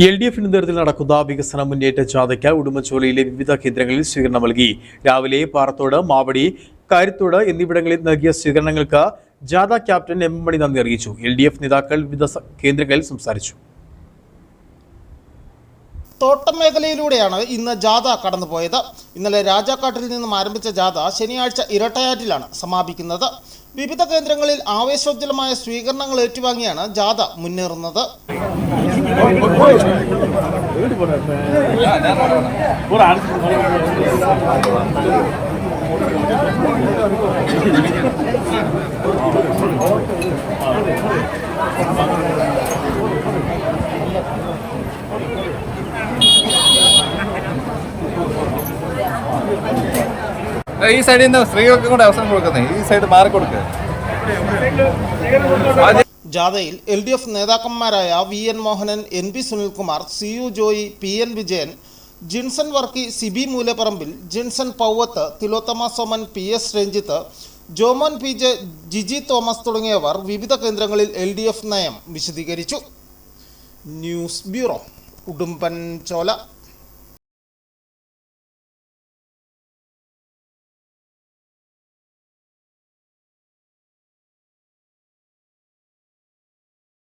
LDF നേതൃത്വത്തിൽ നടക്കുന്ന വികസന മുന്നേറ്റ ജാഥയ്ക്ക് ഉടുമ്പൻചോലയിലെ വിവിധ കേന്ദ്രങ്ങളിൽ സ്വീകരണം നൽകി. രാവിലെ പാറത്തോട്, മാവടി, കാര്യത്തോട് എന്നിവിടങ്ങളിൽ നൽകിയ സ്വീകരണങ്ങൾക്ക് ജാഥ ക്യാപ്റ്റൻ M മണി നന്ദി അറിയിച്ചു. LDF നേതാക്കൾ വിവിധ കേന്ദ്രങ്ങളിൽ സംസാരിച്ചു. തോട്ടം മേഖലയിലൂടെയാണ് ഇന്ന് ജാഥ കടന്നുപോയത്. ഇന്നലെ രാജാക്കാട്ടിൽ നിന്നും ആരംഭിച്ച ജാഥ ശനിയാഴ്ച ഇരട്ടയാറ്റിലാണ് സമാപിക്കുന്നത്. വിവിധ കേന്ദ്രങ്ങളിൽ ആവേശോജ്വലമായ സ്വീകരണങ്ങൾ ഏറ്റുവാങ്ങിയാണ് ജാഥ മുന്നേറുന്നത്. ഈ സൈഡിൽ നിന്ന് സ്ത്രീകൾക്ക് കൂടെ അവസരം കൊടുക്കുന്നത്, ഈ സൈഡ് മാറിക്കൊടുക്കുക. ജാഥയിൽ LDF നേതാക്കന്മാരായ VN Mohanan, NP Sunilkumar, CU Joy, PN Vijayan, Jinson Varkey, Siby Moolaparambil, Jinson Pauvath, Thilothama Soman, PS Ranjith, Jomon PJ, Jiji Thomas തുടങ്ങിയവർ വിവിധ കേന്ദ്രങ്ങളിൽ LDF നയം വിശദീകരിച്ചു. News bureau, Udumbanchola.